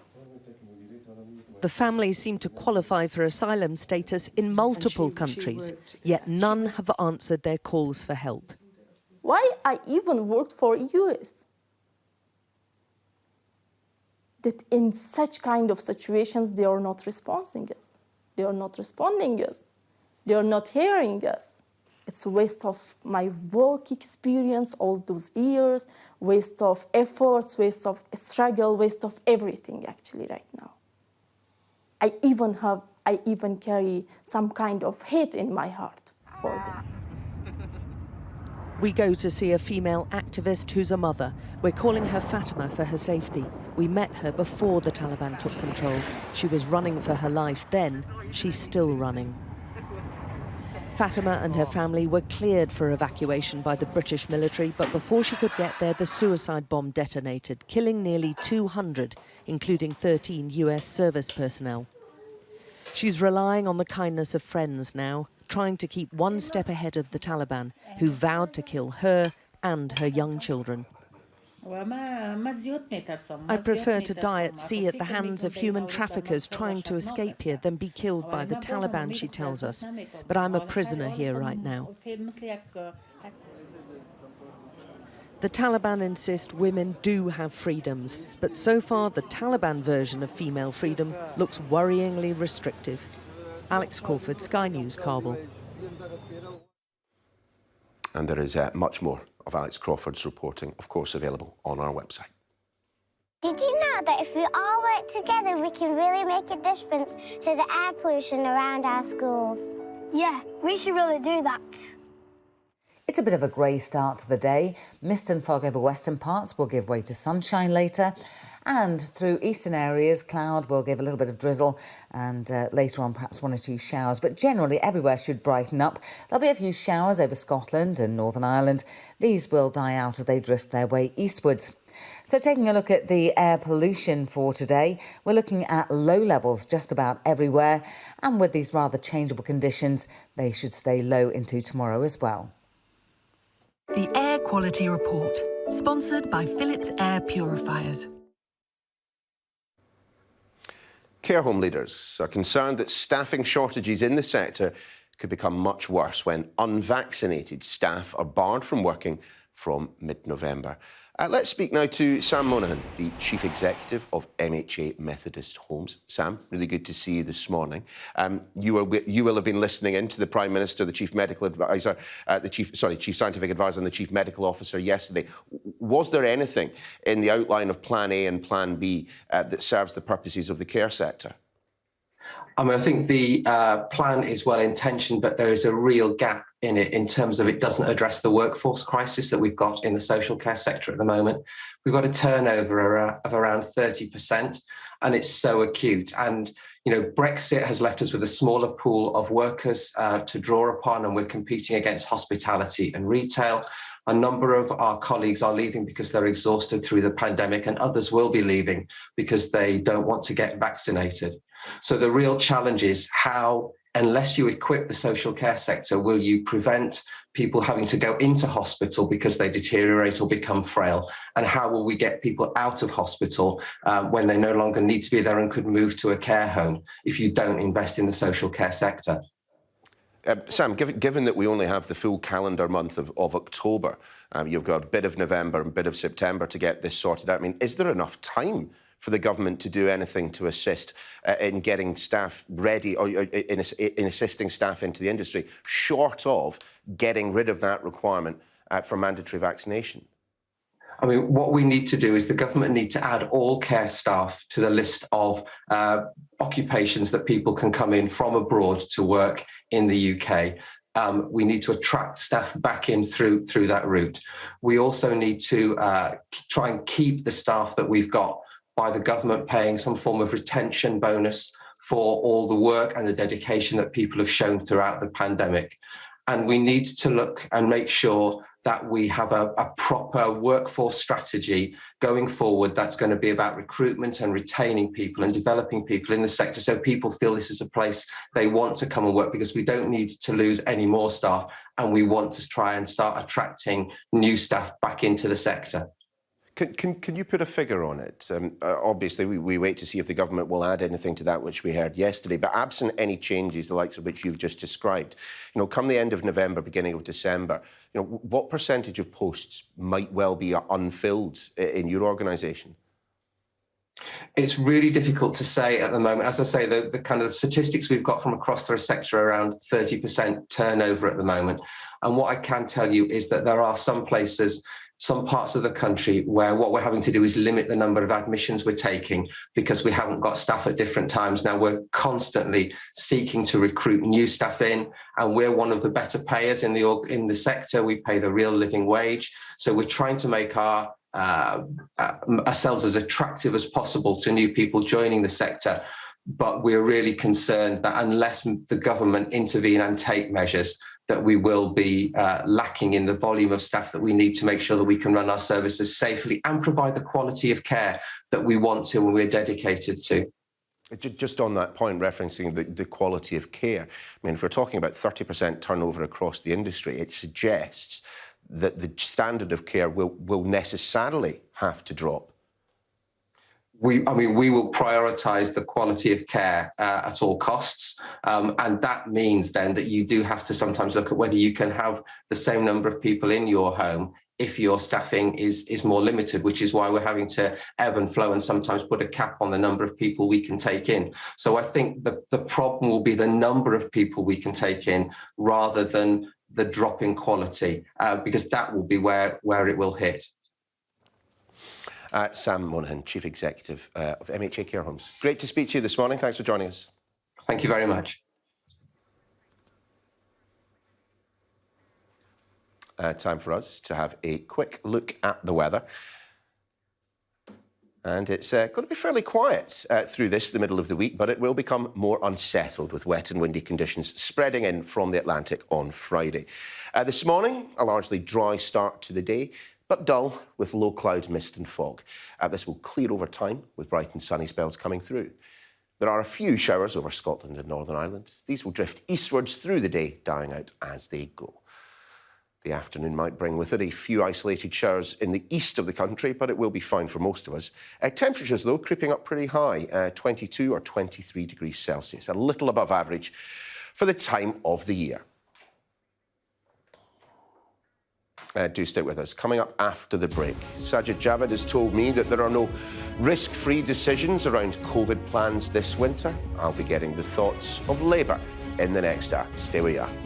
The families seem to qualify for asylum status in multiple countries, yet none have answered their calls for help. Why I even worked for US? That in such kind of situations, they are not responding us. They are not responding us. They are not hearing us. It's a waste of my work experience, all those years, waste of efforts, waste of struggle, waste of everything actually right now. I even carry some kind of hate in my heart for them. We go to see a female activist who's a mother. We're calling her Fatima for her safety. We met her before the Taliban took control. She was running for her life then. She's still running. Fatima and her family were cleared for evacuation by the British military, but before she could get there, the suicide bomb detonated, killing nearly 200, including 13 US service personnel. She's relying on the kindness of friends now, trying to keep one step ahead of the Taliban, who vowed to kill her and her young children. I prefer to die at sea at the hands of human traffickers trying to escape here than be killed by the Taliban, she tells us. But I'm a prisoner here right now. The Taliban insist women do have freedoms, but so far the Taliban version of female freedom looks worryingly restrictive. Alex Crawford, Sky News, Kabul. And there is much more of Alex Crawford's reporting, of course, available on our website. Did you know that if we all work together, we can really make a difference to the air pollution around our schools? Yeah, we should really do that. It's a bit of a grey start to the day. Mist and fog over western parts will give way to sunshine later. And through eastern areas, cloud will give a little bit of drizzle and later on perhaps 1 or 2 showers. But generally everywhere should brighten up. There'll be a few showers over Scotland and Northern Ireland. These will die out as they drift their way eastwards. So taking a look at the air pollution for today, we're looking at low levels just about everywhere. And with these rather changeable conditions, they should stay low into tomorrow as well. The Air Quality Report, sponsored by Philips Air Purifiers. Care home leaders are concerned that staffing shortages in the sector could become much worse when unvaccinated staff are barred from working from mid-November. Let's speak now to Sam Monaghan, the Chief Executive of MHA Methodist Homes. Sam, really good to see you this morning. You will have been listening in to the Prime Minister, the Chief Medical Advisor, Chief Scientific Advisor and the Chief Medical Officer yesterday. Was there anything in the outline of Plan A and Plan B that serves the purposes of the care sector? I mean, I think the plan is well-intentioned, but there is a real gap in it in terms of it doesn't address the workforce crisis that we've got in the social care sector at the moment. We've got a turnover of around 30%, and it's so acute. And, you know, Brexit has left us with a smaller pool of workers to draw upon, and we're competing against hospitality and retail. A number of our colleagues are leaving because they're exhausted through the pandemic, and others will be leaving because they don't want to get vaccinated. So the real challenge is how, unless you equip the social care sector, will you prevent people having to go into hospital because they deteriorate or become frail? And how will we get people out of hospital when they no longer need to be there and could move to a care home if you don't invest in the social care sector? Sam, given that we only have the full calendar month of October, you've got a bit of November and a bit of September to get this sorted out. I mean, is there enough time for the government to do anything to assist in getting staff ready or in assisting staff into the industry, short of getting rid of that requirement for mandatory vaccination? I mean, what we need to do is the government need to add all care staff to the list of occupations that people can come in from abroad to work in the UK. We need to attract staff back in through that route. We also need to try and keep the staff that we've got by the government paying some form of retention bonus for all the work and the dedication that people have shown throughout the pandemic. And we need to look and make sure that we have a proper workforce strategy going forward that's going to be about recruitment and retaining people and developing people in the sector so people feel this is a place they want to come and work, because we don't need to lose any more staff and we want to try and start attracting new staff back into the sector. Can you put a figure on it? Obviously, we wait to see if the government will add anything to that which we heard yesterday, but absent any changes, the likes of which you've just described, you know, come the end of November, beginning of December, you know, what percentage of posts might well be unfilled in your organisation? It's really difficult to say at the moment. As I say, the kind of statistics we've got from across the sector are around 30% turnover at the moment. And what I can tell you is that there are some places, some parts of the country where what we're having to do is limit the number of admissions we're taking because we haven't got staff at different times. Now we're constantly seeking to recruit new staff in, and we're one of the better payers in the sector. We pay the real living wage. So we're trying to make ourselves as attractive as possible to new people joining the sector. But we're really concerned that unless the government intervene and take measures, that we will be lacking in the volume of staff that we need to make sure that we can run our services safely and provide the quality of care that we want to and we're dedicated to. Just on that point, referencing the quality of care, I mean, if we're talking about 30% turnover across the industry, it suggests that the standard of care will necessarily have to drop. We will prioritise the quality of care at all costs. And that means then that you do have to sometimes look at whether you can have the same number of people in your home if your staffing is more limited, which is why we're having to ebb and flow and sometimes put a cap on the number of people we can take in. So I think the problem will be the number of people we can take in rather than the drop in quality, because that will be where it will hit. Sam Monaghan, Chief Executive of MHA Care Homes. Great to speak to you this morning. Thanks for joining us. Thank you very much. Time for us to have a quick look at the weather. And it's going to be fairly quiet through the middle of the week, but it will become more unsettled with wet and windy conditions spreading in from the Atlantic on Friday. This morning, a largely dry start to the day, but dull with low cloud, mist and fog. This will clear over time with bright and sunny spells coming through. There are a few showers over Scotland and Northern Ireland. These will drift eastwards through the day, dying out as they go. The afternoon might bring with it a few isolated showers in the east of the country, but it will be fine for most of us. Temperatures, though, creeping up pretty high, 22 or 23 degrees Celsius, a little above average for the time of the year. Do stay with us. Coming up after the break, Sajid Javid has told me that there are no risk-free decisions around COVID plans this winter. I'll be getting the thoughts of Labour in the next hour. Stay where you are.